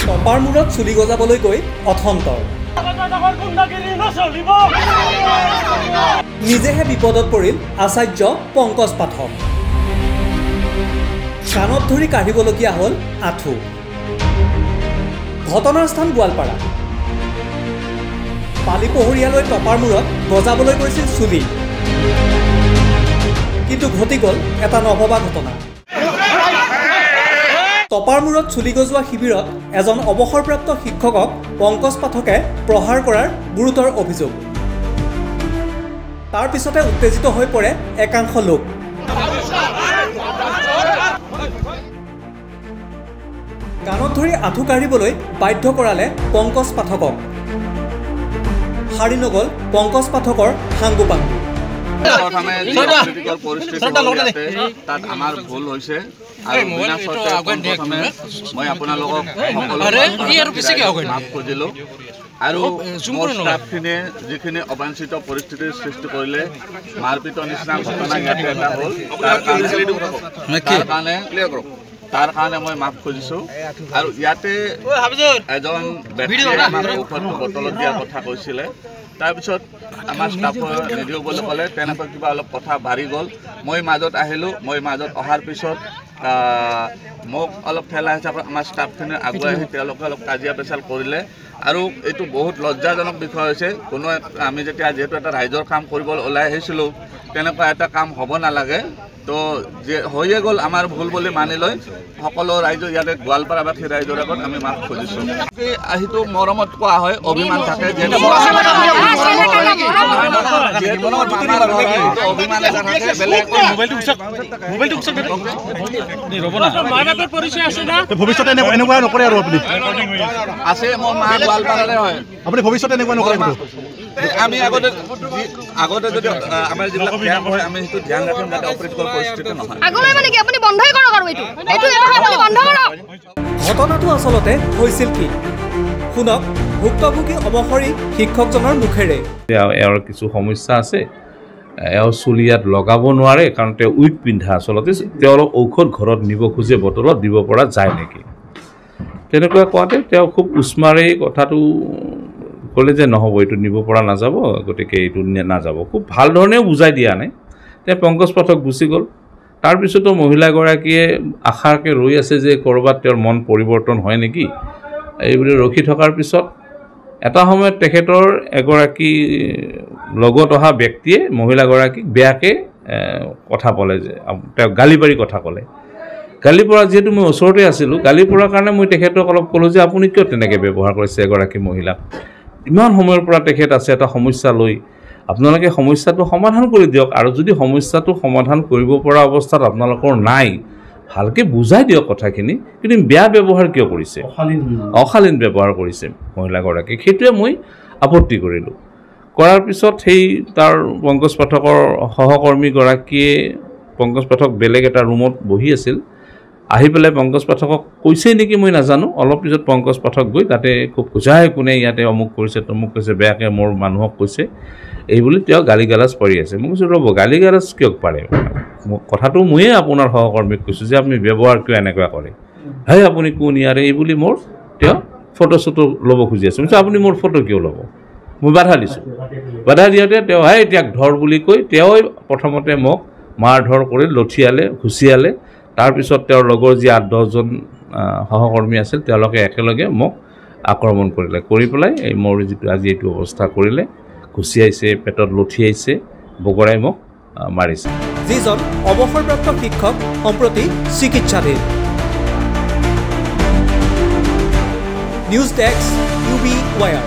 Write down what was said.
topper মূৰত চুলি গজাবলৈ গৈ অথন্তৰ নিজেহে বিপদত পৰিল আচাৰ্য পংকজ পাঠক কাণত ধৰি কাঢ়িবলগীয়া হ'ল আঁঠু ঘটনাৰ স্থান গোৱালপাৰা পালিপহৰীয়ালৈ টপাৰ মূৰত গজাবলৈ গৈছিল চুলি কিন্তু ঘটি গ'ল এটা নভবা ঘটনা টপাৰ মূৰত চুলি গজোৱা শিবিৰত এজন অৱসৰপ্ৰাপ্ত শিক্ষকক পংকজ পাঠকে প্ৰহাৰ কৰাৰ গুৰুতৰ অভিযোগ তাৰ পিছতে উত্তেজিত হৈ পৰে একাংশ লোক কাণত ধৰি আঁঠু কাঢ়িবলৈ বাধ্য কৰালে পংকজ পাঠকক হাৰি নগ'ল পংকজ পাঠকৰ সাংগু পাংগু তাত আমাৰ ভুল হৈছে মই আপোনালোকক মাফ খুজিলোঁ আৰু ষ্টাফখিনিয়ে যিখিনি অবাঞ্ছিত পৰিস্থিতিৰ সৃষ্টি কৰিলে মাৰপিটৰ নিচিনা ঘটনা ইয়াতে এটা হ'ল তাৰ কাৰণে মই মাফ খুজিছোঁ আৰু ইয়াতে এজন ব্যক্তিয়ে আমাক ঔষধ বটলত দিয়াৰ কথা কৈছিলে তাৰপিছত আমাৰ ষ্টাফে নিদিওঁ বুলি ক'লে তেনেকৈ কিবা অলপ কথা বাঢ়ি গ'ল মই মাজত আহিলোঁ মই মাজত অহাৰ পিছত মোক অলপ ঠেলা হিচাপে আমাৰ ষ্টাফখিনি আগুৱাই আহি তেওঁলোকে অলপ কাজিয়া পেচাল কৰিলে আৰু এইটো বহুত লজ্জাজনক বিষয় হৈছে কোনো আমি যেতিয়া যিহেতু এটা ৰাইজৰ কাম কৰিবলৈ ওলাই আহিছিলোঁ তেনেকুৱা এটা কাম হ'ব নালাগে তো যে হৈয়ে গ'ল আমাৰ ভুল বুলি মানি লৈ সকলো ৰাইজ ইয়াতে গোৱালপাৰাবাসী ৰাইজৰ আগত আমি মাফ খুজিছোঁ সেইটো মৰমত কোৱা হয় অভিমান থাকে যিহেতু অভিমান এটা থাকে বেলেগ ভৱিষ্যতে এনেকুৱা নকৰে আৰু আপুনি আছে মোৰ মা গোৱালপাৰাৰে হয় আপুনি ভৱিষ্যতে এনেকুৱা নকৰে আমি আগতে যদি আমাৰ যিবিলাক ক্যাম্প হয় আমি সেইটো ধ্যান ৰাখিম যাতে অপ্ৰীতিকৰ পৰিস্থিতি নহয় আগলৈ মানে কি আপুনি বন্ধই কৰক আৰু এইটো আপুনি বন্ধ কৰক ঘটনাটো আচলতে হৈছিল কি শুনক ভুক্তভোগী অৱসৰী শিক্ষকজনৰ মুখেৰে এওঁৰ কিছু সমস্যা আছে এওঁ চুলি ইয়াত লগাব নোৱাৰে কাৰণ তেওঁ উইক পিন্ধা আচলতে তেওঁ অলপ ঔষধ ঘৰত নিব খোজে বটলত দিব পৰা যায় নেকি তেনেকুৱা কোৱাতে তেওঁ খুব উষ্মাৰে কথাটো ক'লে যে নহ'ব এইটো নিব পৰা নাযাব গতিকে এইটো নাযাব খুব ভাল ধৰণে বুজাই দিয়া নাই তেওঁ পংকজ পাঠক গুচি গ'ল তাৰপিছতো মহিলাগৰাকীয়ে আশাকে ৰৈ আছে যে ক'ৰবাত তেওঁৰ মন পৰিৱৰ্তন হয় নেকি এইবুলি ৰখি থকাৰ পিছত এটা সময়ত তেখেতৰ এগৰাকী লগত অহা ব্যক্তিয়ে মহিলাগৰাকীক বেয়াকৈ কথা ক'লে যে তেওঁ গালি পাৰি কথা ক'লে গালি পৰা যিহেতু মই ওচৰতে আছিলোঁ গালি পৰাৰ কাৰণে মই তেখেতক অলপ ক'লোঁ যে আপুনি কিয় তেনেকৈ ব্যৱহাৰ কৰিছে এগৰাকী মহিলাক ইমান সময়ৰ পৰা তেখেত আছে এটা সমস্যা লৈ আপোনালোকে সমস্যাটো সমাধান কৰি দিয়ক আৰু যদি সমস্যাটো সমাধান কৰিব পৰা অৱস্থাত আপোনালোকৰ নাই ভালকৈ বুজাই দিয়ক কথাখিনি কিন্তু বেয়া ব্যৱহাৰ কিয় কৰিছে অশালীন ব্যৱহাৰ কৰিছে মহিলাগৰাকীক সেইটোৱে মই আপত্তি কৰিলোঁ কৰাৰ পিছত সেই তাৰ পংকজ পাঠকৰ সহকৰ্মীগৰাকীয়ে পংকজ পাঠক বেলেগ এটা ৰুমত বহি আছিল আহি পেলাই পংকজ পাঠকক কৈছেই নেকি মই নাজানো অলপ পিছত পংকজ পাঠক গৈ তাতে খুব খোজাই কোনে ইয়াতে অমুক কৰিছে তমুক কৈছে বেয়াকৈ মোৰ মানুহক কৈছে এই বুলি তেওঁ গালি গালাজ পাৰি আছে মই কৈছোঁ ৰ'ব গালি গালাজ কিয় পাৰে কথাটো ময়ে আপোনাৰ সহকৰ্মীক কৈছোঁ যে আপুনি ব্যৱহাৰ কিয় এনেকুৱা কৰে হেই আপুনি কোন ইয়াৰে এই বুলি মোৰ তেওঁ ফটো চটো ল'ব খুজি আছে মই আপুনি মোৰ ফটো কিয় ল'ব মই বাধা দিছোঁ বাধা দিওঁতে তেওঁ হেই এতিয়াক ধৰ বুলি কৈ তেওঁই প্ৰথমতে মোক মাৰ ধৰ কৰি লঠিয়ালে ঘুচিয়ালে তাৰপিছত তেওঁৰ লগৰ যি 8-10জন সহকৰ্মী আছিল তেওঁলোকে একেলগে মোক আক্ৰমণ কৰিলে কৰি পেলাই এই মোৰ যিটো আজি এইটো অৱস্থা কৰিলে ঘুচিয়াইছে পেটত লঠিয়াইছে বগৰাই মোক মাৰিছে যিজন অৱসৰপ্ৰাপ্ত শিক্ষক সম্প্ৰতি চিকিৎসাধীন নিউজ ডেস্ক UB ৱায়াৰ